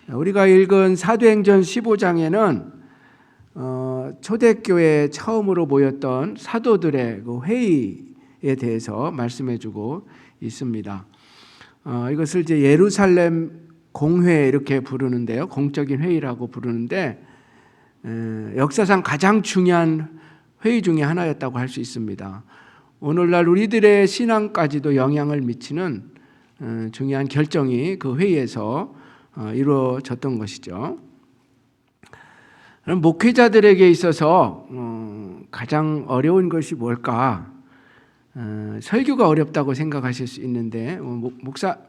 우리가 읽은 사도행전 15장에는 초대교회에 처음으로 모였던 사도들의 그 회의에 대해서 말씀해주고 있습니다. 이것을 이제 예루살렘 공회 이렇게 부르는데요, 공적인 회의라고 부르는데 역사상 가장 중요한 회의 중에 하나였다고 할 수 있습니다. 오늘날 우리들의 신앙까지도 영향을 미치는 중요한 결정이 그 회의에서 이루어졌던 것이죠. 목회자들에게 있어서 가장 어려운 것이 뭘까? 설교가 어렵다고 생각하실 수 있는데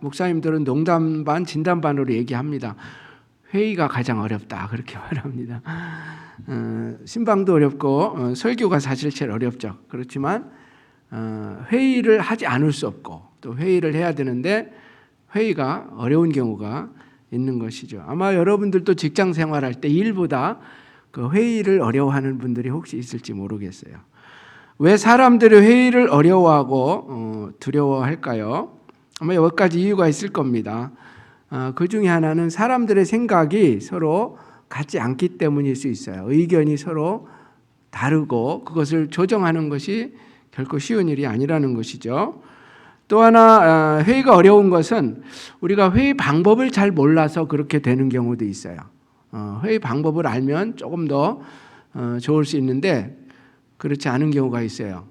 목사님들은 농담 반 진담 반으로 얘기합니다. 회의가 가장 어렵다 그렇게 말합니다. 신방도 어렵고 설교가 사실 제일 어렵죠. 그렇지만 회의를 하지 않을 수 없고 또 회의를 해야 되는데 회의가 어려운 경우가 있는 것이죠. 아마 여러분들도 직장 생활할 때 일보다 그 회의를 어려워하는 분들이 혹시 있을지 모르겠어요. 왜 사람들이 회의를 어려워하고 두려워할까요? 아마 여러 가지 이유가 있을 겁니다. 그 중에 하나는 사람들의 생각이 서로 같지 않기 때문일 수 있어요. 의견이 서로 다르고 그것을 조정하는 것이 결코 쉬운 일이 아니라는 것이죠. 또 하나 회의가 어려운 것은 우리가 회의 방법을 잘 몰라서 그렇게 되는 경우도 있어요. 회의 방법을 알면 조금 더 좋을 수 있는데 그렇지 않은 경우가 있어요.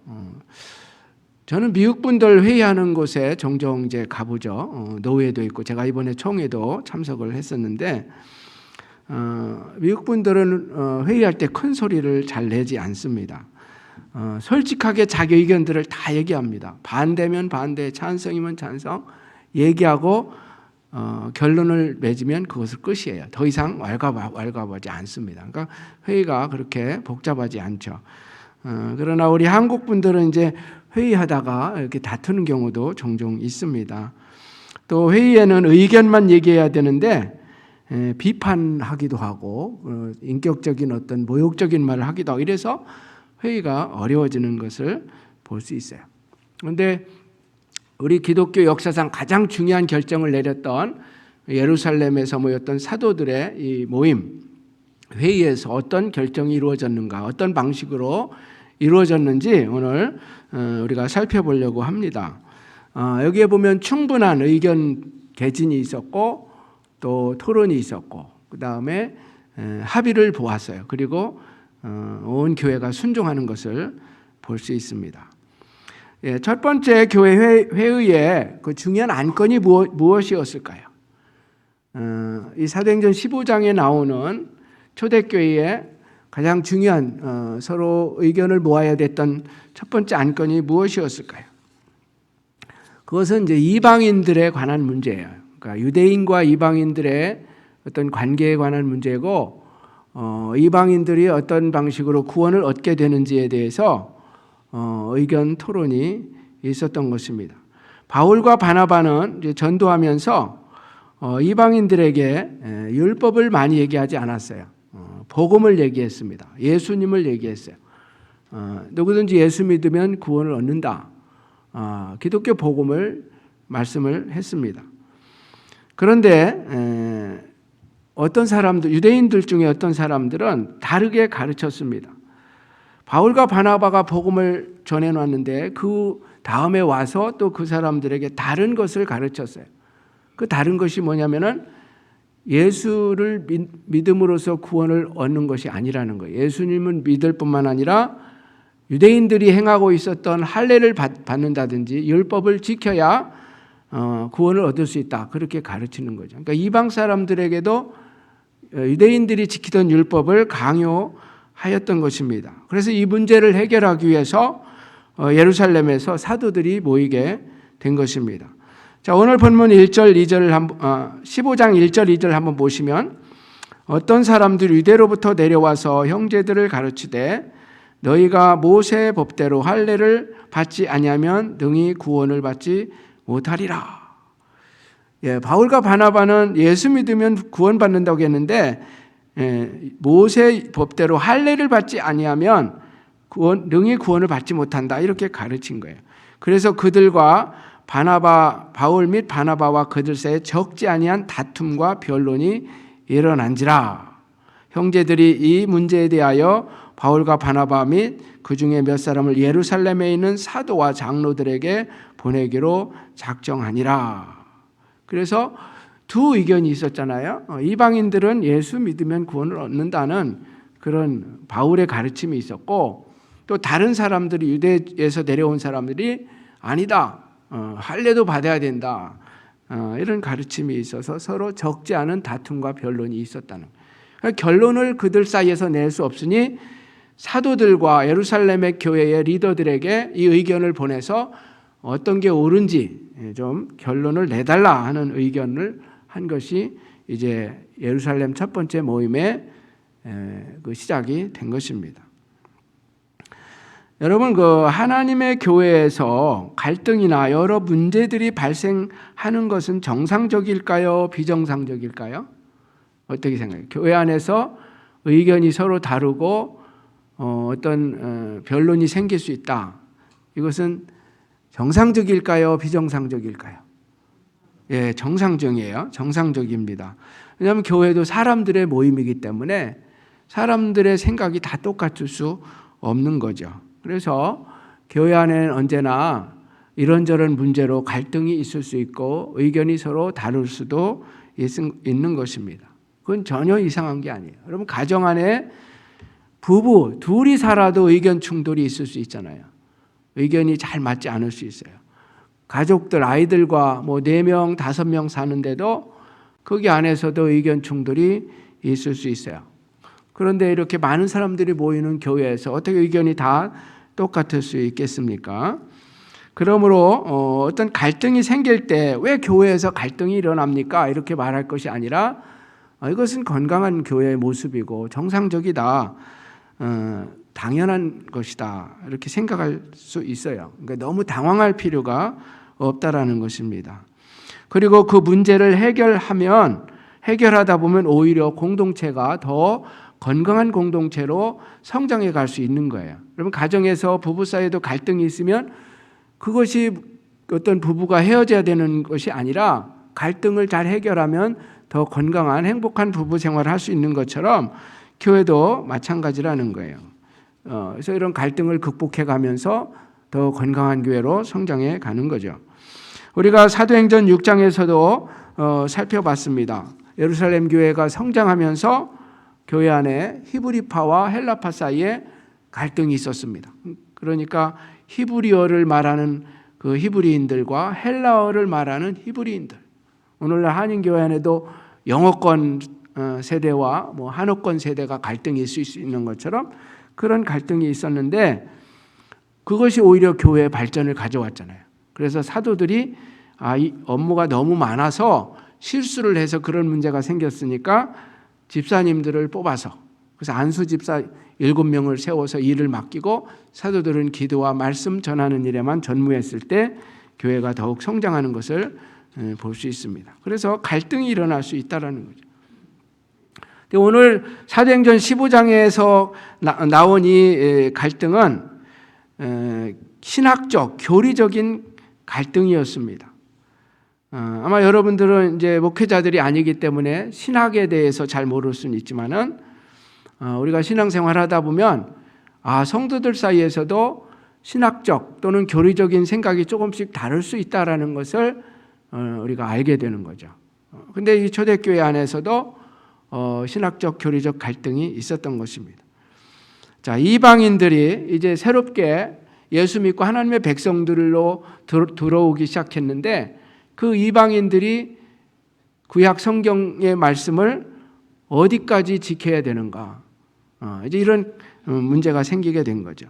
저는 미국 분들 회의하는 곳에 종종 이제 가보죠. 노회도 있고 제가 이번에 총회도 참석을 했었는데 미국 분들은 회의할 때 큰 소리를 잘 내지 않습니다. 솔직하게 자기 의견들을 다 얘기합니다. 반대면 반대, 찬성이면 찬성 얘기하고 결론을 맺으면 그것을 끝이에요. 더 이상 왈가왈부하지 않습니다. 그러니까 회의가 그렇게 복잡하지 않죠. 그러나 우리 한국 분들은 이제 회의하다가 이렇게 다투는 경우도 종종 있습니다. 또 회의에는 의견만 얘기해야 되는데 비판하기도 하고 인격적인 어떤 모욕적인 말을 하기도 하고 이래서 회의가 어려워지는 것을 볼 수 있어요. 그런데 우리 기독교 역사상 가장 중요한 결정을 내렸던 예루살렘에서 모였던 사도들의 이 모임, 회의에서 어떤 결정이 이루어졌는가, 어떤 방식으로 이루어졌는지 오늘 우리가 살펴보려고 합니다. 여기에 보면 충분한 의견 개진이 있었고 또 토론이 있었고 그 다음에 합의를 보았어요. 그리고 온 교회가 순종하는 것을 볼 수 있습니다. 첫 번째 교회 회의의 그 중요한 안건이 무엇이었을까요? 이 사도행전 15장에 나오는 초대교회의 가장 중요한 서로 의견을 모아야 됐던 첫 번째 안건이 무엇이었을까요? 그것은 이제 이방인들에 관한 문제예요. 그러니까 유대인과 이방인들의 어떤 관계에 관한 문제고 이방인들이 어떤 방식으로 구원을 얻게 되는지에 대해서 의견 토론이 있었던 것입니다. 바울과 바나바는 이제 전도하면서 이방인들에게 율법을 많이 얘기하지 않았어요. 복음을 얘기했습니다. 예수님을 얘기했어요. 누구든지 예수 믿으면 구원을 얻는다. 기독교 복음을 말씀을 했습니다. 그런데 어떤 사람들, 유대인들 중에 어떤 사람들은 다르게 가르쳤습니다. 바울과 바나바가 복음을 전해놨는데 그 다음에 와서 또 그 사람들에게 다른 것을 가르쳤어요. 그 다른 것이 뭐냐면은 예수를 믿음으로써 구원을 얻는 것이 아니라는 거예요. 예수님은 믿을 뿐만 아니라 유대인들이 행하고 있었던 할례를 받는다든지 율법을 지켜야 구원을 얻을 수 있다. 그렇게 가르치는 거죠. 그러니까 이방 사람들에게도 유대인들이 지키던 율법을 강요하였던 것입니다. 그래서 이 문제를 해결하기 위해서 예루살렘에서 사도들이 모이게 된 것입니다. 자, 오늘 본문 1절, 2절을 15장 1절, 2절 한번 보시면 어떤 사람들이 유대로부터 내려와서 형제들을 가르치되 너희가 모세 법대로 할례를 받지 아니하면 능히 구원을 받지 못하리라. 바울과 바나바는 예수 믿으면 구원받는다고 했는데 모세 법대로 할례를 받지 아니하면 능히 구원을 받지 못한다 이렇게 가르친 거예요. 그래서 그들과 바울 및 바나바와 그들 사이에 적지 아니한 다툼과 변론이 일어난지라. 형제들이 이 문제에 대하여 바울과 바나바 및 그 중에 몇 사람을 예루살렘에 있는 사도와 장로들에게 보내기로 작정하니라. 그래서 두 의견이 있었잖아요. 이방인들은 예수 믿으면 구원을 얻는다는 그런 바울의 가르침이 있었고, 또 다른 사람들이, 유대에서 내려온 사람들이 아니다, 할례도 받아야 된다, 이런 가르침이 있어서 서로 적지 않은 다툼과 변론이 있었다는 거예요. 결론을 그들 사이에서 낼 수 없으니 사도들과 예루살렘의 교회의 리더들에게 이 의견을 보내서 어떤 게 옳은지 좀 결론을 내달라 하는 의견을 한 것이 이제 예루살렘 첫 번째 모임의 그 시작이 된 것입니다. 여러분, 그 하나님의 교회에서 갈등이나 여러 문제들이 발생하는 것은 정상적일까요? 비정상적일까요? 어떻게 생각해요? 교회 안에서 의견이 서로 다르고 어떤 변론이 생길 수 있다. 이것은 정상적일까요? 비정상적일까요? 예, 정상적이에요. 정상적입니다. 왜냐하면 교회도 사람들의 모임이기 때문에 사람들의 생각이 다 똑같을 수 없는 거죠. 그래서 교회 안에는 언제나 이런저런 문제로 갈등이 있을 수 있고 의견이 서로 다를 수도 있는 것입니다. 그건 전혀 이상한 게 아니에요. 여러분, 가정 안에 부부 둘이 살아도 의견 충돌이 있을 수 있잖아요. 의견이 잘 맞지 않을 수 있어요. 가족들, 아이들과 뭐 4명, 5명 사는데도 거기 안에서도 의견 충돌이 있을 수 있어요. 그런데 이렇게 많은 사람들이 모이는 교회에서 어떻게 의견이 다 똑같을 수 있겠습니까? 그러므로 어떤 갈등이 생길 때 왜 교회에서 갈등이 일어납니까? 이렇게 말할 것이 아니라 이것은 건강한 교회의 모습이고 정상적이다, 당연한 것이다, 이렇게 생각할 수 있어요. 그러니까 너무 당황할 필요가 없다라는 것입니다. 그리고 그 문제를 해결하다 보면 오히려 공동체가 더 건강한 공동체로 성장해 갈 수 있는 거예요. 여러분, 가정에서 부부 사이에도 갈등이 있으면 그것이 어떤 부부가 헤어져야 되는 것이 아니라 갈등을 잘 해결하면 더 건강한 행복한 부부 생활을 할 수 있는 것처럼 교회도 마찬가지라는 거예요. 그래서 이런 갈등을 극복해 가면서 더 건강한 교회로 성장해 가는 거죠. 우리가 사도행전 6장에서도 살펴봤습니다. 예루살렘 교회가 성장하면서 교회 안에 히브리파와 헬라파 사이에 갈등이 있었습니다. 그러니까 히브리어를 말하는 그 히브리인들과 헬라어를 말하는 히브리인들. 오늘날 한인교회 안에도 영어권 세대와 뭐 한어권 세대가 갈등이 있을 수 있는 것처럼 그런 갈등이 있었는데 그것이 오히려 교회의 발전을 가져왔잖아요. 그래서 사도들이 이 업무가 너무 많아서 실수를 해서 그런 문제가 생겼으니까 집사님들을 뽑아서, 그래서 안수 집사 7명을 세워서 일을 맡기고 사도들은 기도와 말씀 전하는 일에만 전무했을 때 교회가 더욱 성장하는 것을 볼 수 있습니다. 그래서 갈등이 일어날 수 있다는 거죠. 오늘 사도행전 15장에서 나온 이 갈등은 신학적, 교리적인 갈등이었습니다. 아마 여러분들은 이제 목회자들이 아니기 때문에 신학에 대해서 잘 모를 수는 있지만은 우리가 신앙생활 하다 보면 성도들 사이에서도 신학적 또는 교리적인 생각이 조금씩 다를 수 있다라는 것을 우리가 알게 되는 거죠. 근데 이 초대교회 안에서도 신학적, 교리적 갈등이 있었던 것입니다. 자, 이방인들이 이제 새롭게 예수 믿고 하나님의 백성들로 들어오기 시작했는데 그 이방인들이 구약 성경의 말씀을 어디까지 지켜야 되는가? 이제 이런 문제가 생기게 된 거죠.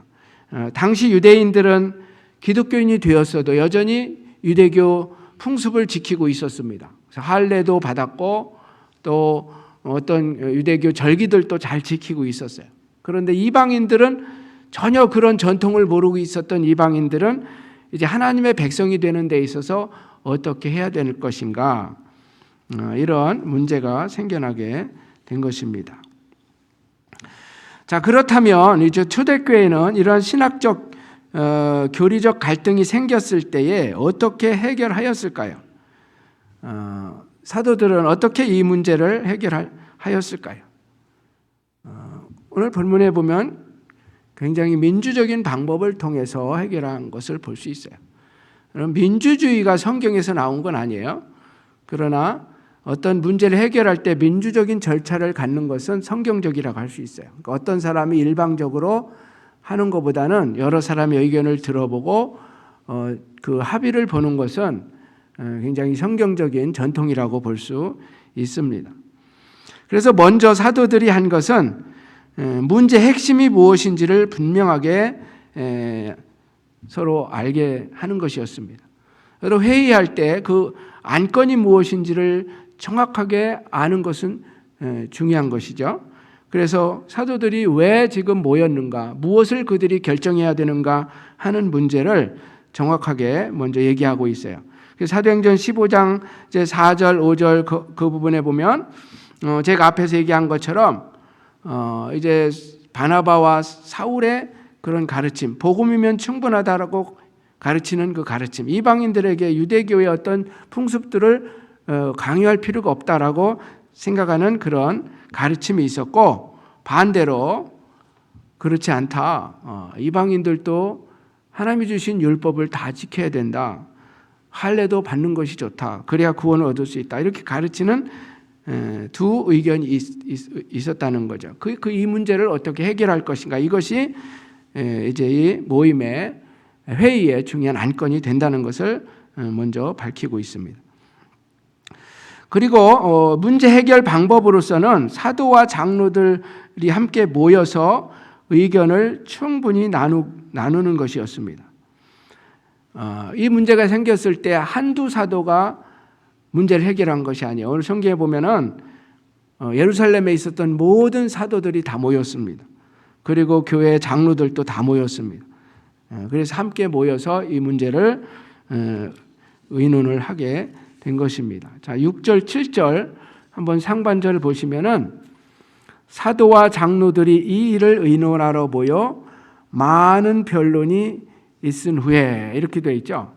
당시 유대인들은 기독교인이 되었어도 여전히 유대교 풍습을 지키고 있었습니다. 그래서 할례도 받았고 또 어떤 유대교 절기들도 잘 지키고 있었어요. 그런데 이방인들은 전혀 그런 전통을 모르고 있었던 이방인들은 이제 하나님의 백성이 되는 데 있어서 어떻게 해야 될 것인가, 이런 문제가 생겨나게 된 것입니다. 자, 그렇다면 이제 초대교회는 이런 신학적 교리적 갈등이 생겼을 때에 어떻게 해결하였을까요? 사도들은 어떻게 이 문제를 하였을까요? 오늘 본문에 보면 굉장히 민주적인 방법을 통해서 해결한 것을 볼 수 있어요. 민주주의가 성경에서 나온 건 아니에요. 그러나 어떤 문제를 해결할 때 민주적인 절차를 갖는 것은 성경적이라고 할 수 있어요. 그러니까 어떤 사람이 일방적으로 하는 것보다는 여러 사람의 의견을 들어보고 그 합의를 보는 것은 굉장히 성경적인 전통이라고 볼 수 있습니다. 그래서 먼저 사도들이 한 것은 문제의 핵심이 무엇인지를 분명하게 서로 알게 하는 것이었습니다. 서로 회의할 때 그 안건이 무엇인지를 정확하게 아는 것은 중요한 것이죠. 그래서 사도들이 왜 지금 모였는가, 무엇을 그들이 결정해야 되는가 하는 문제를 정확하게 먼저 얘기하고 있어요. 사도행전 15장 4절, 5절 그 부분에 보면 제가 앞에서 얘기한 것처럼 이제 바나바와 사울의 그런 가르침, 복음이면 충분하다라고 가르치는 그 가르침, 이방인들에게 유대교의 어떤 풍습들을 강요할 필요가 없다라고 생각하는 그런 가르침이 있었고, 반대로 그렇지 않다. 이방인들도 하나님이 주신 율법을 다 지켜야 된다. 할례도 받는 것이 좋다. 그래야 구원을 얻을 수 있다. 이렇게 가르치는 두 의견이 있었다는 거죠. 이 문제를 어떻게 해결할 것인가. 이것이 이제 이 모임의 회의의 중요한 안건이 된다는 것을 먼저 밝히고 있습니다. 그리고 문제 해결 방법으로서는 사도와 장로들이 함께 모여서 의견을 충분히 나누는 것이었습니다. 이 문제가 생겼을 때 한두 사도가 문제를 해결한 것이 아니에요. 오늘 성경에 보면은 예루살렘에 있었던 모든 사도들이 다 모였습니다. 그리고 교회 장로들도 다 모였습니다. 그래서 함께 모여서 이 문제를 의논을 하게 된 것입니다. 자, 6절, 7절 한번 상반절을 보시면은 사도와 장로들이 이 일을 의논하러 모여 많은 변론이 있은 후에, 이렇게 되어 있죠.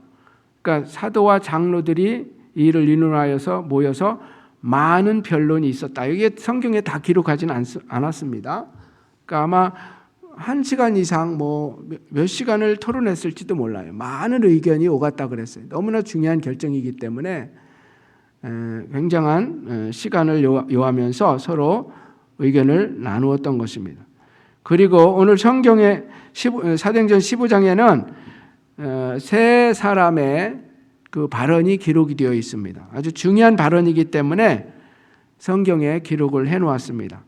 그러니까 사도와 장로들이 이 일을 의논하여서 모여서 많은 변론이 있었다. 이게 성경에 다 기록하지는 않았습니다. 그러니까 아마 1시간 이상 몇 시간을 토론했을지도 몰라요. 많은 의견이 오갔다 그랬어요. 너무나 중요한 결정이기 때문에 굉장한 시간을 요하면서 서로 의견을 나누었던 것입니다. 그리고 오늘 성경의 사도행전 15장에는 세 사람의 그 발언이 기록이 되어 있습니다. 아주 중요한 발언이기 때문에 성경에 기록을 해놓았습니다.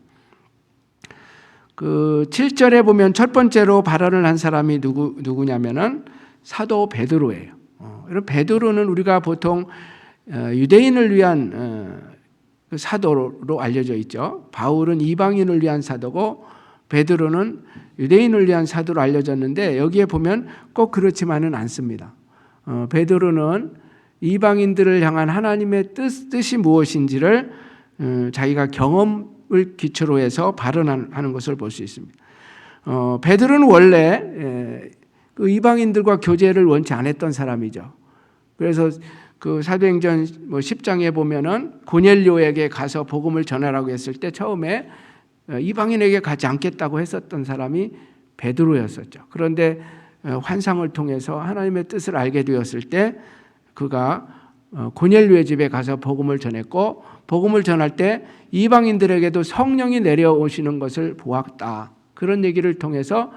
그 7절에 보면 첫 번째로 발언을 한 사람이 누구냐면은 사도 베드로예요. 이런 베드로는 우리가 보통 유대인을 위한 사도로 알려져 있죠. 바울은 이방인을 위한 사도고 베드로는 유대인을 위한 사도로 알려졌는데, 여기에 보면 꼭 그렇지만은 않습니다. 베드로는 이방인들을 향한 하나님의 뜻이 무엇인지를 자기가 경험을 기초로 해서 발언하는 것을 볼 수 있습니다. 베드로는 원래 그 이방인들과 교제를 원치 않았던 사람이죠. 그래서 그 사도행전 10장에 보면은 고넬료에게 가서 복음을 전하라고 했을 때 처음에 이방인에게 가지 않겠다고 했었던 사람이 베드로였었죠. 그런데 환상을 통해서 하나님의 뜻을 알게 되었을 때 그가 고넬료의 집에 가서 복음을 전했고, 복음을 전할 때 이방인들에게도 성령이 내려오시는 것을 보았다. 그런 얘기를 통해서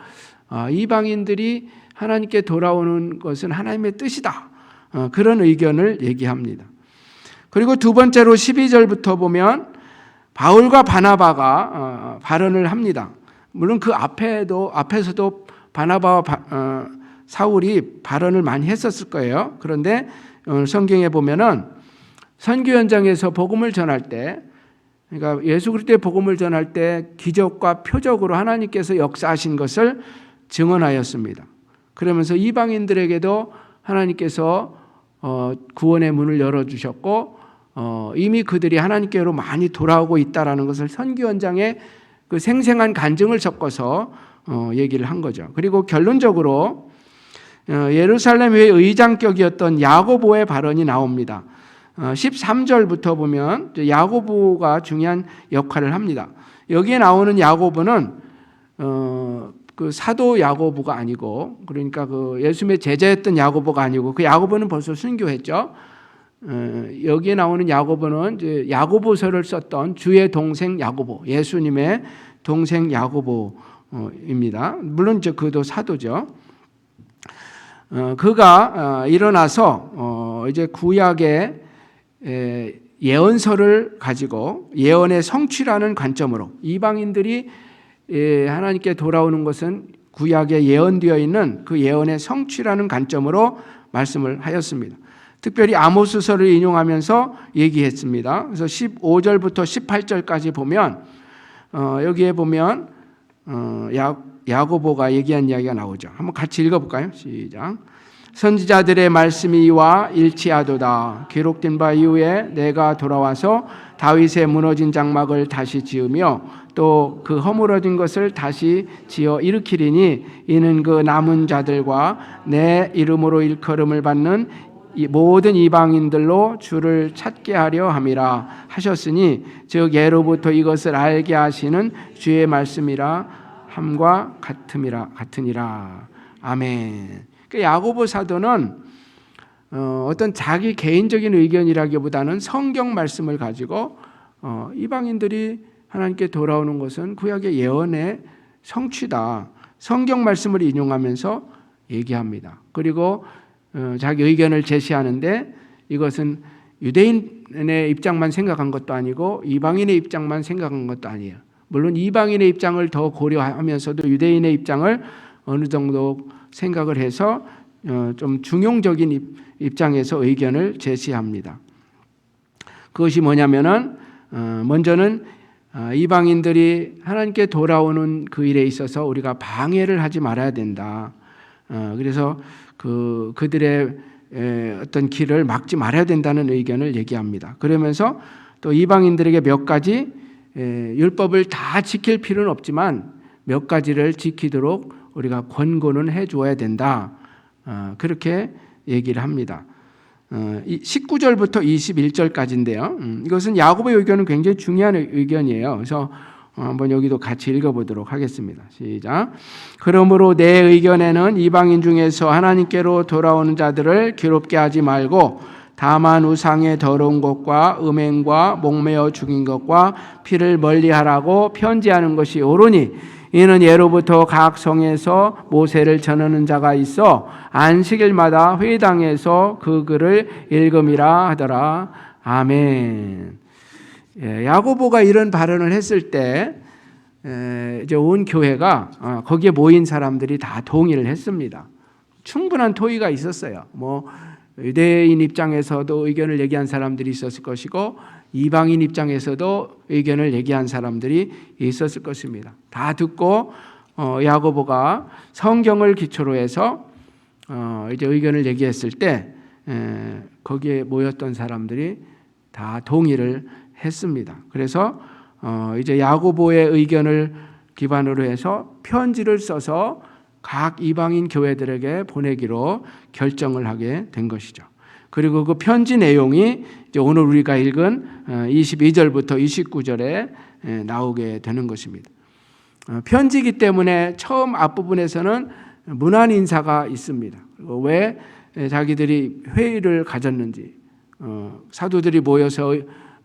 이방인들이 하나님께 돌아오는 것은 하나님의 뜻이다. 그런 의견을 얘기합니다. 그리고 두 번째로 12절부터 보면 바울과 바나바가 발언을 합니다. 물론 그 앞에서도 바나바와 사울이 발언을 많이 했었을 거예요. 그런데 성경에 보면은 선교 현장에서 복음을 전할 때, 그러니까 예수 그리스도의 복음을 전할 때 기적과 표적으로 하나님께서 역사하신 것을 증언하였습니다. 그러면서 이방인들에게도 하나님께서 구원의 문을 열어주셨고 이미 그들이 하나님께로 많이 돌아오고 있다라는 것을 선교 현장에 그 생생한 간증을 섞어서 얘기를 한 거죠. 그리고 결론적으로 예루살렘 회의 의장격이었던 야고보의 발언이 나옵니다. 13절부터 보면 야고보가 중요한 역할을 합니다. 여기에 나오는 야고보는 그 사도 야고보가 아니고, 그러니까 그 예수님의 제자였던 야고보가 아니고, 그 야고보는 벌써 순교했죠. 여기에 나오는 야고보는 이제 야고보서를 썼던 주의 동생 야고보, 예수님의 동생 야고보입니다. 물론 그도 사도죠. 그가 일어나서 이제 구약의 예언서를 가지고 예언의 성취라는 관점으로 이방인들이 하나님께 돌아오는 것은 구약에 예언되어 있는 그 예언의 성취라는 관점으로 말씀을 하였습니다. 특별히 아모스서를 인용하면서 얘기했습니다. 그래서 15절부터 18절까지 보면 여기에 보면 야고보가 얘기한 이야기가 나오죠. 한번 같이 읽어볼까요? 시작. 선지자들의 말씀이 이와 일치하도다. 기록된 바 이후에 내가 돌아와서 다윗의 무너진 장막을 다시 지으며 또 그 허물어진 것을 다시 지어 일으키리니 이는 그 남은 자들과 내 이름으로 일컬음을 받는 모든 이방인들로 주를 찾게 하려 함이라 하셨으니 즉 예로부터 이것을 알게 하시는 주의 말씀이라 함과 같으니라. 아멘. 야고보 사도는 어떤 자기 개인적인 의견이라기보다는 성경 말씀을 가지고 이방인들이 하나님께 돌아오는 것은 구약의 예언의 성취다. 성경 말씀을 인용하면서 얘기합니다. 그리고 자기 의견을 제시하는데 이것은 유대인의 입장만 생각한 것도 아니고 이방인의 입장만 생각한 것도 아니에요. 물론 이방인의 입장을 더 고려하면서도 유대인의 입장을 어느 정도 생각을 해서 좀 중용적인 입장에서 의견을 제시합니다. 그것이 뭐냐면은 먼저는 이방인들이 하나님께 돌아오는 그 일에 있어서 우리가 방해를 하지 말아야 된다. 그래서 그들의 어떤 길을 막지 말아야 된다는 의견을 얘기합니다. 그러면서 또 이방인들에게 몇 가지 율법을 다 지킬 필요는 없지만 몇 가지를 지키도록 우리가 권고는 해줘야 된다. 그렇게 얘기를 합니다. 19절부터 21절까지인데요. 이것은 야고보의 의견은 굉장히 중요한 의견이에요. 그래서 한번 여기도 같이 읽어보도록 하겠습니다. 시작. 그러므로 내 의견에는 이방인 중에서 하나님께로 돌아오는 자들을 괴롭게 하지 말고 다만 우상의 더러운 것과 음행과 목매어 죽인 것과 피를 멀리하라고 편지하는 것이 옳으니 이는 예로부터 각 성에서 모세를 전하는 자가 있어 안식일마다 회당에서 그 글을 읽음이라 하더라. 아멘. 야고보가 이런 발언을 했을 때 이제 온 교회가 거기에 모인 사람들이 다 동의를 했습니다. 충분한 토의가 있었어요. 유대인 입장에서도 의견을 얘기한 사람들이 있었을 것이고 이방인 입장에서도 의견을 얘기한 사람들이 있었을 것입니다. 다 듣고 야고보가 성경을 기초로 해서 이제 의견을 얘기했을 때 거기에 모였던 사람들이 다 동의를 했습니다. 그래서 이제 야고보의 의견을 기반으로 해서 편지를 써서 각 이방인 교회들에게 보내기로 결정을 하게 된 것이죠. 그리고 그 편지 내용이 이제 오늘 우리가 읽은 22절부터 29절에 나오게 되는 것입니다. 편지이기 때문에 처음 앞부분에서는 문안 인사가 있습니다. 왜 자기들이 회의를 가졌는지, 사도들이 모여서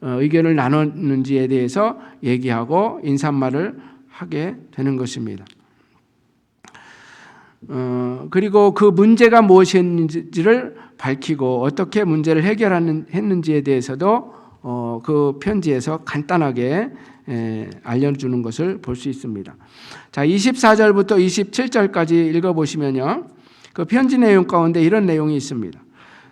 의견을 나눴는지에 대해서 얘기하고 인사말을 하게 되는 것입니다. 그리고 그 문제가 무엇이었는지를 밝히고 어떻게 문제를 해결했는지에 대해서도 그 편지에서 간단하게 알려주는 것을 볼 수 있습니다. 자, 24절부터 27절까지 읽어보시면요, 그 편지 내용 가운데 이런 내용이 있습니다.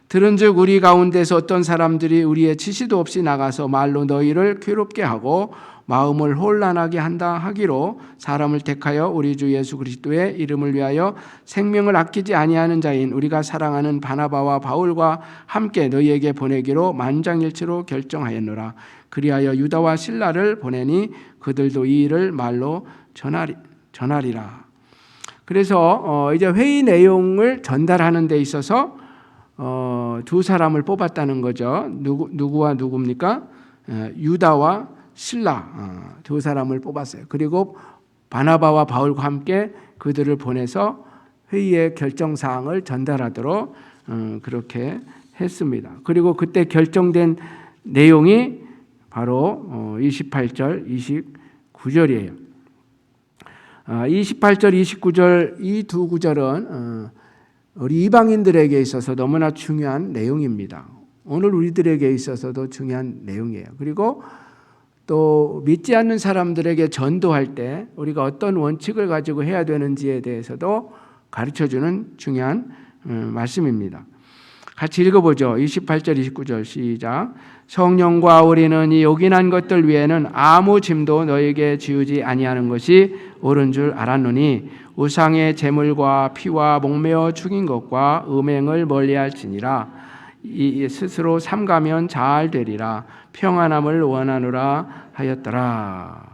들은즉 우리 가운데서 어떤 사람들이 우리의 지시도 없이 나가서 말로 너희를 괴롭게 하고 마음을 혼란하게 한다 하기로 사람을 택하여 우리 주 예수 그리스도의 이름을 위하여 생명을 아끼지 아니하는 자인 우리가 사랑하는 바나바와 바울과 함께 너희에게 보내기로 만장일치로 결정하였노라. 그리하여 유다와 실라를 보내니 그들도 이 일을 말로 전하리라. 그래서 이제 회의 내용을 전달하는 데 있어서 두 사람을 뽑았다는 거죠. 누구와 누구입니까? 유다와 실라 두 사람을 뽑았어요. 그리고 바나바와 바울과 함께 그들을 보내서 회의의 결정사항을 전달하도록 그렇게 했습니다. 그리고 그때 결정된 내용이 바로 28절, 29절이에요. 28절, 29절 이 두 구절은 우리 이방인들에게 있어서 너무나 중요한 내용입니다. 오늘 우리들에게 있어서도 중요한 내용이에요. 그리고 또 믿지 않는 사람들에게 전도할 때 우리가 어떤 원칙을 가지고 해야 되는지에 대해서도 가르쳐주는 중요한 말씀입니다. 같이 읽어보죠. 28절 29절 시작. 성령과 우리는 이 요긴한 것들 위에는 아무 짐도 너에게 지우지 아니하는 것이 옳은 줄 알았노니 우상의 제물과 피와 목매어 죽인 것과 음행을 멀리할지니라. 이 스스로 삼가면 잘 되리라. 평안함을 원하노라 하였더라.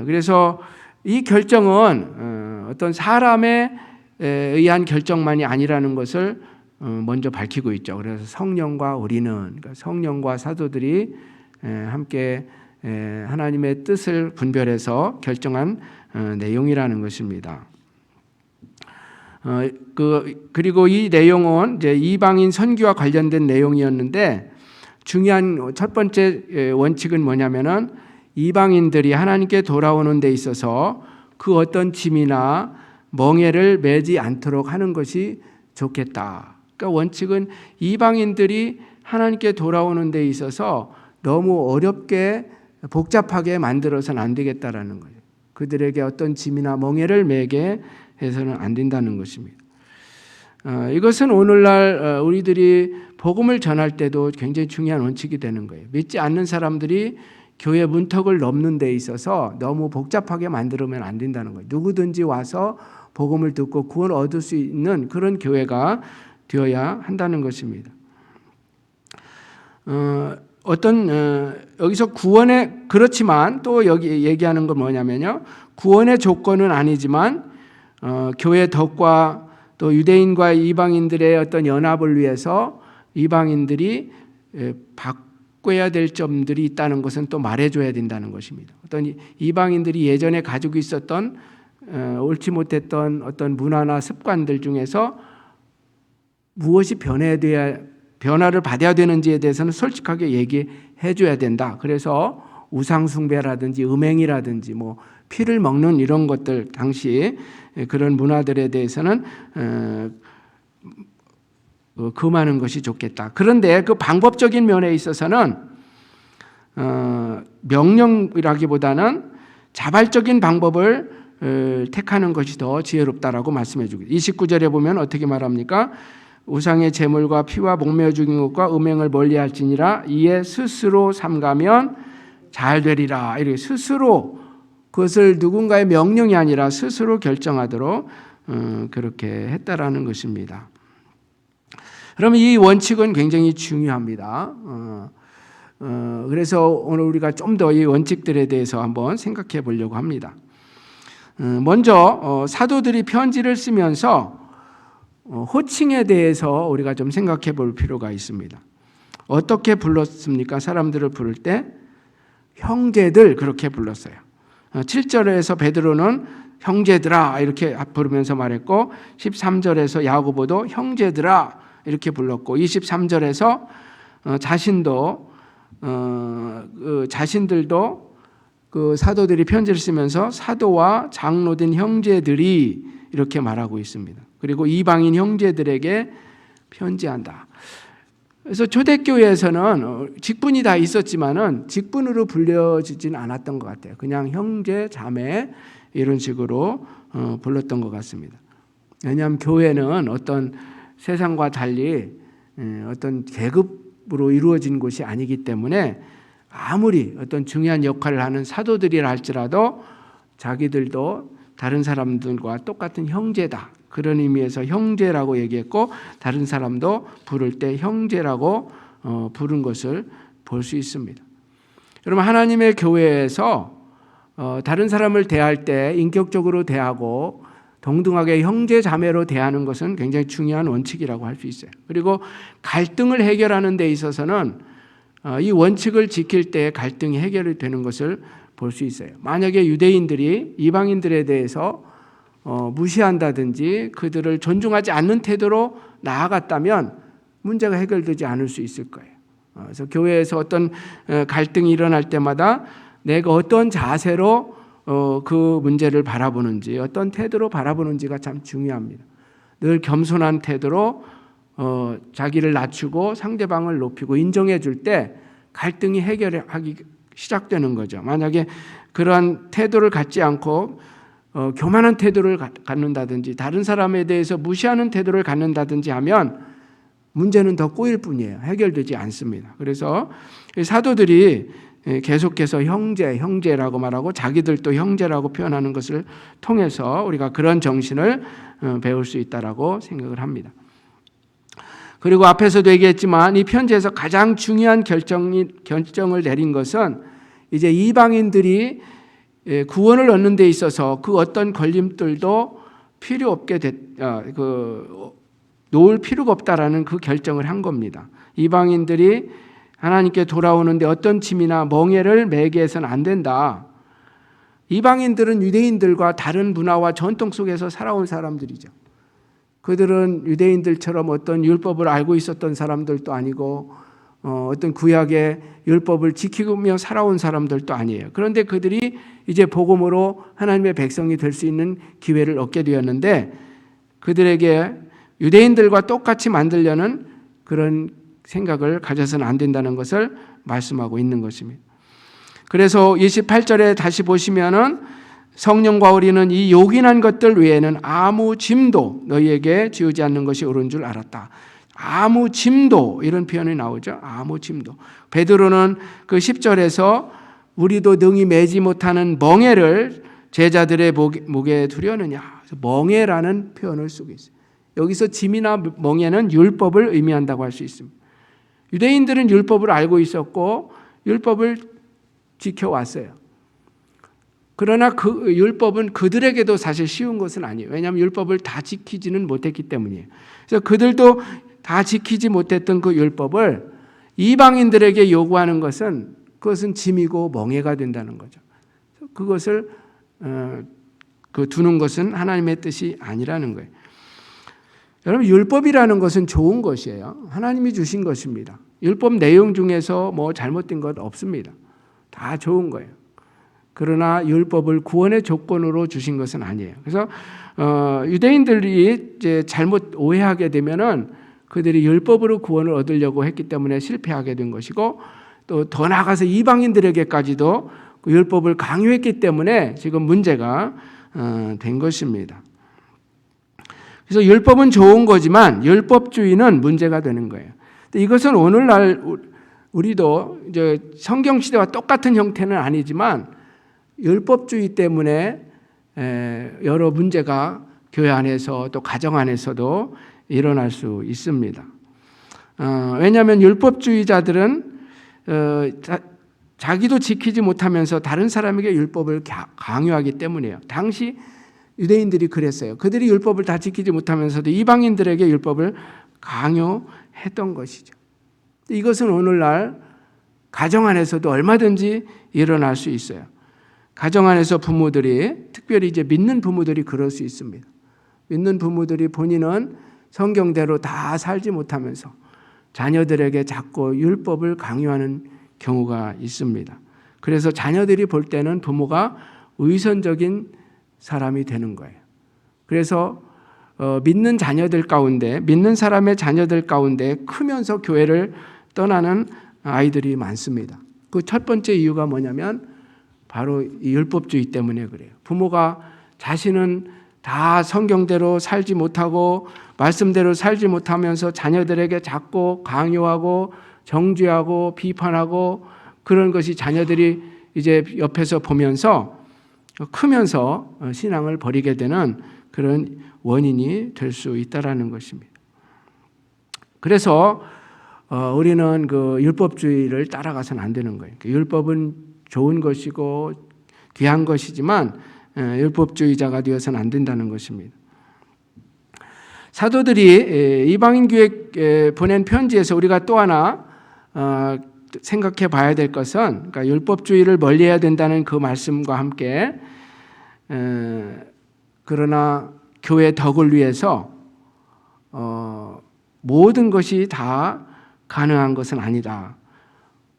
그래서 이 결정은 어떤 사람에 의한 결정만이 아니라는 것을 먼저 밝히고 있죠. 그래서 성령과 우리는, 그러니까 성령과 사도들이 함께 하나님의 뜻을 분별해서 결정한 내용이라는 것입니다. 그리고 이 내용은 이제 이방인 선교와 관련된 내용이었는데 중요한 첫 번째 원칙은 뭐냐면은 이방인들이 하나님께 돌아오는 데 있어서 그 어떤 짐이나 멍에를 매지 않도록 하는 것이 좋겠다. 그러니까 원칙은 이방인들이 하나님께 돌아오는 데 있어서 너무 어렵게 복잡하게 만들어서는 안 되겠다라는 거예요. 그들에게 어떤 짐이나 멍에를 매게 해서는 안 된다는 것입니다. 이것은 오늘날 우리들이 복음을 전할 때도 굉장히 중요한 원칙이 되는 거예요. 믿지 않는 사람들이 교회 문턱을 넘는 데 있어서 너무 복잡하게 만들면 안 된다는 거예요. 누구든지 와서 복음을 듣고 구원 얻을 수 있는 그런 교회가 되어야 한다는 것입니다. 여기서 구원의 그렇지만 또 여기 얘기하는 건 뭐냐면요. 구원의 조건은 아니지만 교회 덕과 또 유대인과 이방인들의 어떤 연합을 위해서 이방인들이 바꿔야 될 점들이 있다는 것은 또 말해줘야 된다는 것입니다. 어떤 이방인들이 예전에 가지고 있었던 옳지 못했던 어떤 문화나 습관들 중에서 무엇이 변화를 받아야 되는지에 대해서는 솔직하게 얘기해 줘야 된다. 그래서 우상숭배라든지 음행이라든지 뭐 피를 먹는 이런 것들 당시 그런 문화들에 대해서는 금하는 것이 좋겠다. 그런데 그 방법적인 면에 있어서는 명령이라기보다는 자발적인 방법을 택하는 것이 더 지혜롭다라고 말씀해 주고 29절에 보면 어떻게 말합니까? 우상의 제물과 피와 목매어 죽인 것과 음행을 멀리할지니라. 이에 스스로 삼가면 잘 되리라. 이렇게 스스로 그것을 누군가의 명령이 아니라 스스로 결정하도록 그렇게 했다라는 것입니다. 그러면 이 원칙은 굉장히 중요합니다. 그래서 오늘 우리가 좀 더 이 원칙들에 대해서 한번 생각해 보려고 합니다. 먼저 사도들이 편지를 쓰면서 호칭에 대해서 우리가 좀 생각해 볼 필요가 있습니다. 어떻게 불렀습니까? 사람들을 부를 때 형제들 그렇게 불렀어요. 7절에서 베드로는 형제들아 이렇게 부르면서 말했고 13절에서 야고보도 형제들아 이렇게 불렀고 23절에서 자신들도 그 사도들이 편지를 쓰면서 사도와 장로된 형제들이 이렇게 말하고 있습니다. 그리고 이방인 형제들에게 편지한다. 그래서 초대교회에서는 직분이 다 있었지만은 직분으로 불려지진 않았던 것 같아요. 그냥 형제, 자매 이런 식으로 불렀던 것 같습니다. 왜냐하면 교회는 어떤 세상과 달리 어떤 계급으로 이루어진 곳이 아니기 때문에 아무리 어떤 중요한 역할을 하는 사도들이라 할지라도 자기들도 다른 사람들과 똑같은 형제다. 그런 의미에서 형제라고 얘기했고 다른 사람도 부를 때 형제라고 부른 것을 볼 수 있습니다. 여러분 하나님의 교회에서 다른 사람을 대할 때 인격적으로 대하고 동등하게 형제 자매로 대하는 것은 굉장히 중요한 원칙이라고 할 수 있어요. 그리고 갈등을 해결하는 데 있어서는 이 원칙을 지킬 때 갈등이 해결이 되는 것을 볼 수 있어요. 만약에 유대인들이 이방인들에 대해서 무시한다든지 그들을 존중하지 않는 태도로 나아갔다면 문제가 해결되지 않을 수 있을 거예요. 그래서 교회에서 어떤 갈등이 일어날 때마다 내가 어떤 자세로 그 문제를 바라보는지, 어떤 태도로 바라보는지가 참 중요합니다. 늘 겸손한 태도로 자기를 낮추고 상대방을 높이고 인정해 줄 때 갈등이 해결하기 시작되는 거죠. 만약에 그러한 태도를 갖지 않고 교만한 태도를 갖는다든지 다른 사람에 대해서 무시하는 태도를 갖는다든지 하면 문제는 더 꼬일 뿐이에요. 해결되지 않습니다. 그래서 사도들이 계속해서 형제라고 말하고 자기들도 형제라고 표현하는 것을 통해서 우리가 그런 정신을 배울 수 있다라고 생각을 합니다. 그리고 앞에서도 얘기했지만 이 편지에서 가장 중요한 결정을 내린 것은 이제 이방인들이 구원을 얻는 데 있어서 그 어떤 걸림돌도 필요 없게 놓을 필요가 없다라는 그 결정을 한 겁니다. 이방인들이 하나님께 돌아오는데 어떤 짐이나 멍에를 매게 해서는 안 된다. 이방인들은 유대인들과 다른 문화와 전통 속에서 살아온 사람들이죠. 그들은 유대인들처럼 어떤 율법을 알고 있었던 사람들도 아니고 어떤 구약의 율법을 지키며 살아온 사람들도 아니에요. 그런데 그들이 이제 복음으로 하나님의 백성이 될 수 있는 기회를 얻게 되었는데 그들에게 유대인들과 똑같이 만들려는 그런 생각을 가져서는 안 된다는 것을 말씀하고 있는 것입니다. 그래서 28절에 다시 보시면은 성령과 우리는 이 요긴한 것들 외에는 아무 짐도 너희에게 지우지 않는 것이 옳은 줄 알았다. 아무 짐도 이런 표현이 나오죠. 아무 짐도. 베드로는 그 10절에서 우리도 능히 매지 못하는 멍에를 제자들의 목에 두려느냐. 멍에라는 표현을 쓰고 있어요. 여기서 짐이나 멍에는 율법을 의미한다고 할 수 있습니다. 유대인들은 율법을 알고 있었고 율법을 지켜왔어요. 그러나 그 율법은 그들에게도 사실 쉬운 것은 아니에요. 왜냐하면 율법을 다 지키지는 못했기 때문이에요. 그래서 그들도 다 지키지 못했던 그 율법을 이방인들에게 요구하는 것은 그것은 짐이고 멍해가 된다는 거죠. 그것을 두는 것은 하나님의 뜻이 아니라는 거예요. 여러분 율법이라는 것은 좋은 것이에요. 하나님이 주신 것입니다. 율법 내용 중에서 뭐 잘못된 것 없습니다. 다 좋은 거예요. 그러나 율법을 구원의 조건으로 주신 것은 아니에요. 그래서 유대인들이 이제 잘못 오해하게 되면은 그들이 율법으로 구원을 얻으려고 했기 때문에 실패하게 된 것이고 또 더 나아가서 이방인들에게까지도 그 율법을 강요했기 때문에 지금 문제가 된 것입니다. 그래서 율법은 좋은 거지만 율법주의는 문제가 되는 거예요. 이것은 오늘날 우리도 이제 성경 시대와 똑같은 형태는 아니지만 율법주의 때문에 여러 문제가 교회 안에서 또 가정 안에서도 일어날 수 있습니다. 왜냐하면 율법주의자들은 자기도 지키지 못하면서 다른 사람에게 율법을 강요하기 때문이에요. 당시 유대인들이 그랬어요. 그들이 율법을 다 지키지 못하면서도 이방인들에게 율법을 강요했던 것이죠. 이것은 오늘날 가정 안에서도 얼마든지 일어날 수 있어요. 가정 안에서 부모들이 특별히 이제 믿는 부모들이 그럴 수 있습니다. 믿는 부모들이 본인은 성경대로 다 살지 못하면서 자녀들에게 자꾸 율법을 강요하는 경우가 있습니다. 그래서 자녀들이 볼 때는 부모가 의선적인 사람이 되는 거예요. 그래서 믿는 자녀들 가운데, 믿는 사람의 자녀들 가운데 크면서 교회를 떠나는 아이들이 많습니다. 그 첫 번째 이유가 뭐냐면 바로 이 율법주의 때문에 그래요. 부모가 자신은 다 성경대로 살지 못하고 말씀대로 살지 못하면서 자녀들에게 자꾸 강요하고 정죄하고 비판하고 그런 것이 자녀들이 이제 옆에서 보면서 크면서 신앙을 버리게 되는 그런 원인이 될 수 있다라는 것입니다. 그래서 우리는 그 율법주의를 따라가서는 안 되는 거예요. 율법은 좋은 것이고 귀한 것이지만 율법주의자가 되어서는 안 된다는 것입니다. 사도들이 이방인 교회에 보낸 편지에서 우리가 또 하나 생각해 봐야 될 것은, 그러니까 율법주의를 멀리해야 된다는 그 말씀과 함께 그러나 교회 덕을 위해서 모든 것이 다 가능한 것은 아니다.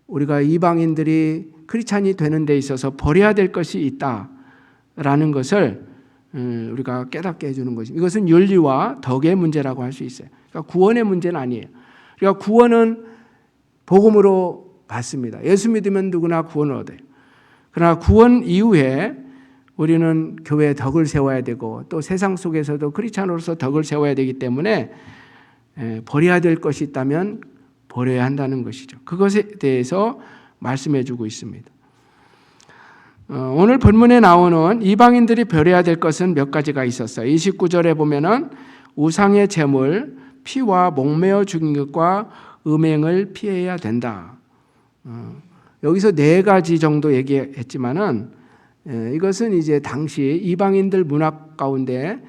우리가 이방인들이 크리스찬이 되는 데 있어서 버려야 될 것이 있다라는 것을 우리가 깨닫게 해주는 것입니다. 이것은 윤리와 덕의 문제라고 할 수 있어요. 그러니까 구원의 문제는 아니에요. 그러니까 구원은 복음으로 받습니다. 예수 믿으면 누구나 구원을 얻어요. 그러나 구원 이후에 우리는 교회의 덕을 세워야 되고 또 세상 속에서도 크리스찬으로서 덕을 세워야 되기 때문에 버려야 될 것이 있다면 버려야 한다는 것이죠. 그것에 대해서 말씀해 주고 있습니다. 오늘 본문에 나오는 이방인들이 버려야 될 것은 몇 가지가 있었어요. 29절에 보면은 우상의 제물, 피와 목매어 죽인 것과 음행을 피해야 된다. 여기서 4가지 정도 얘기했지만은 이것은 이제 당시 이방인들 문화 가운데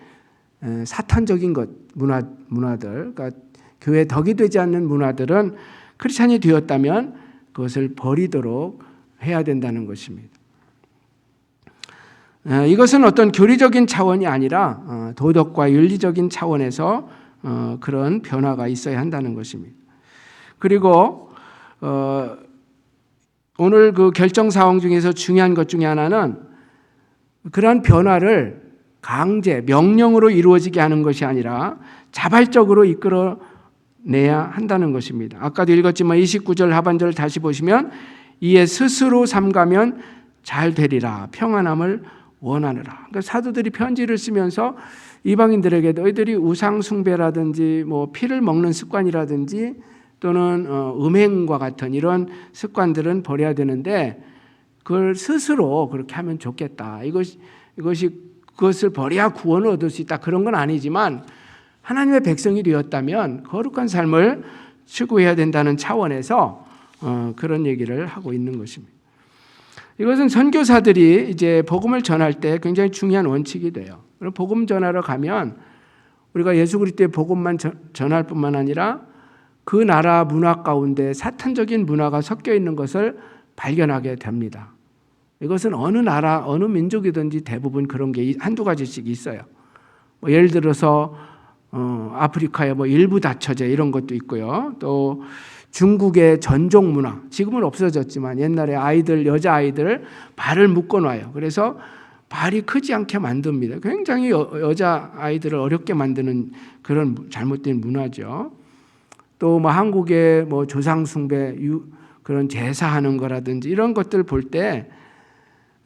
사탄적인 것, 문화들, 그러니까 교회 덕이 되지 않는 문화들은 크리스찬이 되었다면 그것을 버리도록 해야 된다는 것입니다. 이것은 어떤 교리적인 차원이 아니라 도덕과 윤리적인 차원에서 그런 변화가 있어야 한다는 것입니다. 그리고 오늘 그 결정 사항 중에서 중요한 것 중에 하나는 그러한 변화를 강제, 명령으로 이루어지게 하는 것이 아니라 자발적으로 이끌어내야 한다는 것입니다. 아까도 읽었지만 29절 하반절을 다시 보시면 이에 스스로 삼가면 잘 되리라 평안함을 원하느라. 그러니까 사도들이 편지를 쓰면서 이방인들에게 너희들이 우상 숭배라든지 뭐 피를 먹는 습관이라든지 또는 음행과 같은 이런 습관들은 버려야 되는데 그걸 스스로 그렇게 하면 좋겠다. 그것을 버려야 구원을 얻을 수 있다. 그런 건 아니지만 하나님의 백성이 되었다면 거룩한 삶을 추구해야 된다는 차원에서 그런 얘기를 하고 있는 것입니다. 이것은 선교사들이 이제 복음을 전할 때 굉장히 중요한 원칙이 돼요. 복음 전하러 가면 우리가 예수 그리스도의 복음만 전할 뿐만 아니라 그 나라 문화 가운데 사탄적인 문화가 섞여 있는 것을 발견하게 됩니다. 이것은 어느 나라, 어느 민족이든지 대부분 그런 게 한두 가지씩 있어요. 뭐 예를 들어서 아프리카의 뭐 일부 다처제 이런 것도 있고요. 또 중국의 전종 문화, 지금은 없어졌지만 옛날에 여자 아이들 발을 묶어놔요. 그래서 발이 크지 않게 만듭니다. 굉장히 여자 아이들을 어렵게 만드는 그런 잘못된 문화죠. 또 뭐 한국의 뭐 조상 숭배, 그런 제사하는 거라든지 이런 것들 볼 때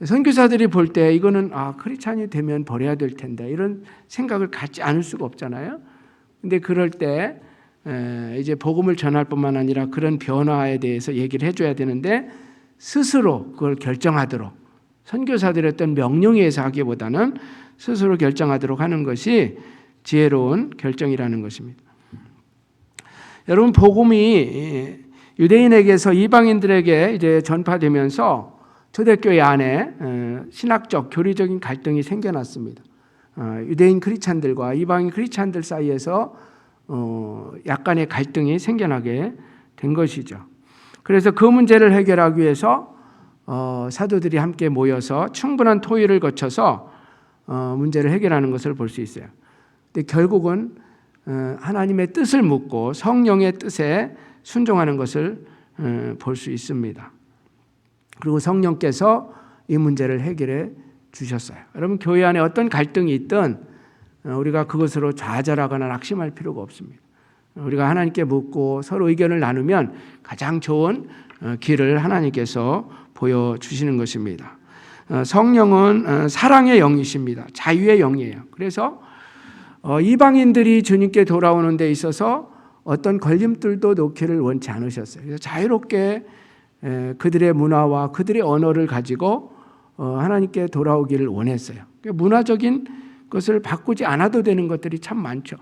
선교사들이 볼 때 이거는 크리스찬이 되면 버려야 될 텐데 이런 생각을 갖지 않을 수가 없잖아요. 근데 그럴 때 이제 복음을 전할 뿐만 아니라 그런 변화에 대해서 얘기를 해줘야 되는데 스스로 그걸 결정하도록 선교사들의 어떤 명령에 의해서 하기보다는 스스로 결정하도록 하는 것이 지혜로운 결정이라는 것입니다. 여러분 복음이 유대인에게서 이방인들에게 이제 전파되면서 초대교회 안에 신학적 교리적인 갈등이 생겨났습니다. 유대인 크리스찬들과 이방인 크리스찬들 사이에서 약간의 갈등이 생겨나게 된 것이죠. 그래서 그 문제를 해결하기 위해서 사도들이 함께 모여서 충분한 토의를 거쳐서 문제를 해결하는 것을 볼 수 있어요. 근데 결국은 하나님의 뜻을 묻고 성령의 뜻에 순종하는 것을 볼 수 있습니다. 그리고 성령께서 이 문제를 해결해 주셨어요. 여러분 교회 안에 어떤 갈등이 있든 우리가 그것으로 좌절하거나 낙심할 필요가 없습니다. 우리가 하나님께 묻고 서로 의견을 나누면 가장 좋은 길을 하나님께서 보여주시는 것입니다. 성령은 사랑의 영이십니다. 자유의 영이에요. 그래서 이방인들이 주님께 돌아오는 데 있어서 어떤 걸림돌도 놓기를 원치 않으셨어요. 그래서 자유롭게 그들의 문화와 그들의 언어를 가지고 하나님께 돌아오기를 원했어요. 문화적인 것을 바꾸지 않아도 되는 것들이 참 많죠.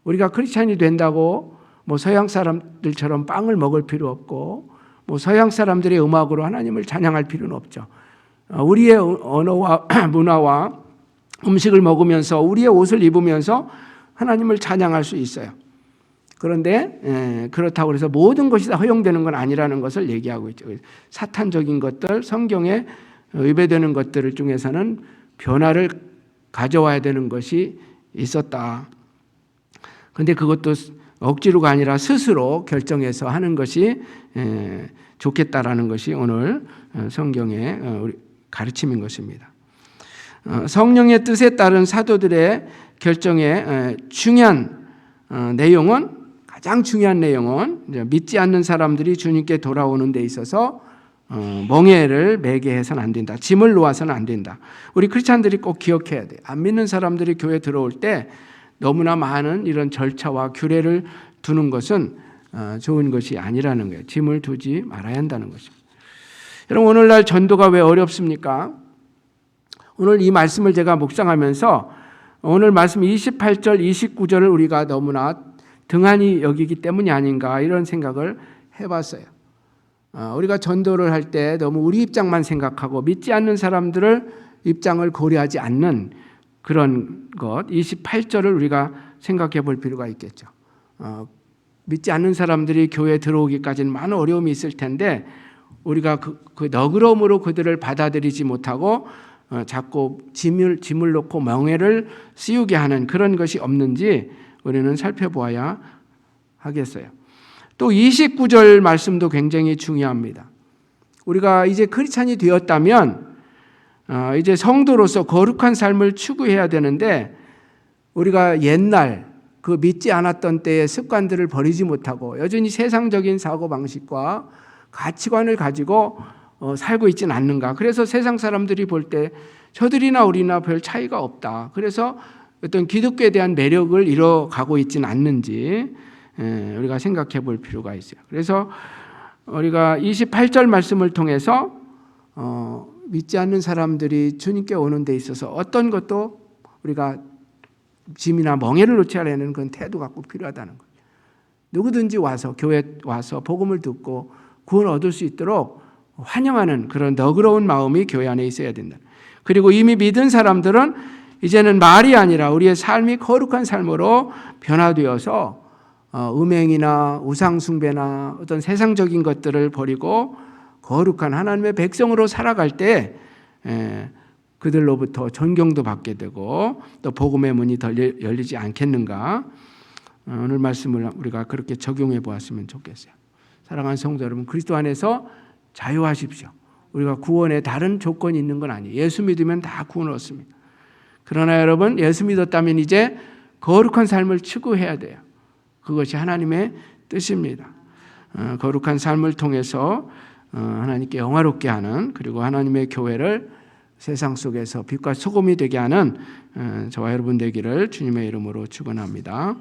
우리가 크리스찬이 된다고 뭐 서양 사람들처럼 빵을 먹을 필요 없고 뭐 서양 사람들의 음악으로 하나님을 찬양할 필요는 없죠. 우리의 언어와 문화와 음식을 먹으면서 우리의 옷을 입으면서 하나님을 찬양할 수 있어요. 그런데 그렇다고 해서 모든 것이 다 허용되는 건 아니라는 것을 얘기하고 있죠. 사탄적인 것들, 성경에 의배되는 것들 중에서는 변화를 가져와야 되는 것이 있었다. 그런데 그것도 억지로가 아니라 스스로 결정해서 하는 것이 좋겠다라는 것이 오늘 성경의 가르침인 것입니다. 성령의 뜻에 따른 사도들의 결정의 중요한 내용은, 가장 중요한 내용은 믿지 않는 사람들이 주님께 돌아오는 데 있어서 멍에를 매게 해서는 안 된다. 짐을 놓아서는 안 된다. 우리 크리스찬들이 꼭 기억해야 돼요. 안 믿는 사람들이 교회 들어올 때 너무나 많은 이런 절차와 규례를 두는 것은 좋은 것이 아니라는 거예요. 짐을 두지 말아야 한다는 것입니다. 여러분, 오늘날 전도가 왜 어렵습니까? 오늘 이 말씀을 제가 묵상하면서 오늘 말씀 28절, 29절을 우리가 너무나 등한히 여기기 때문이 아닌가 이런 생각을 해봤어요. 우리가 전도를 할 때 너무 우리 입장만 생각하고 믿지 않는 사람들을 입장을 고려하지 않는 그런 것, 28절을 우리가 생각해 볼 필요가 있겠죠. 믿지 않는 사람들이 교회에 들어오기까지는 많은 어려움이 있을 텐데 우리가 그 너그러움으로 그들을 받아들이지 못하고 자꾸 짐을 놓고 멍에를 씌우게 하는 그런 것이 없는지 우리는 살펴보아야 하겠어요. 또 29절 말씀도 굉장히 중요합니다. 우리가 이제 크리스찬이 되었다면 이제 성도로서 거룩한 삶을 추구해야 되는데 우리가 옛날 그 믿지 않았던 때의 습관들을 버리지 못하고 여전히 세상적인 사고방식과 가치관을 가지고 살고 있지는 않는가. 그래서 세상 사람들이 볼 때 저들이나 우리나 별 차이가 없다. 그래서 어떤 기독교에 대한 매력을 잃어가고 있지는 않는지 우리가 생각해 볼 필요가 있어요. 그래서 우리가 28절 말씀을 통해서 믿지 않는 사람들이 주님께 오는 데 있어서 어떤 것도 우리가 짐이나 멍에를 놓지 않으려는 그런 태도가 꼭 필요하다는 거예요. 누구든지 와서 교회 와서 복음을 듣고 구원 얻을 수 있도록 환영하는 그런 너그러운 마음이 교회 안에 있어야 된다. 그리고 이미 믿은 사람들은 이제는 말이 아니라 우리의 삶이 거룩한 삶으로 변화되어서 음행이나 우상숭배나 어떤 세상적인 것들을 버리고 거룩한 하나님의 백성으로 살아갈 때 그들로부터 존경도 받게 되고 또 복음의 문이 더 열리지 않겠는가. 오늘 말씀을 우리가 그렇게 적용해 보았으면 좋겠어요. 사랑하는 성도 여러분, 그리스도 안에서 자유하십시오. 우리가 구원에 다른 조건이 있는 건 아니에요. 예수 믿으면 다 구원을 얻습니다. 그러나 여러분, 예수 믿었다면 이제 거룩한 삶을 추구해야 돼요. 그것이 하나님의 뜻입니다. 거룩한 삶을 통해서 하나님께 영화롭게 하는, 그리고 하나님의 교회를 세상 속에서 빛과 소금이 되게 하는 저와 여러분 되기를 주님의 이름으로 축원합니다.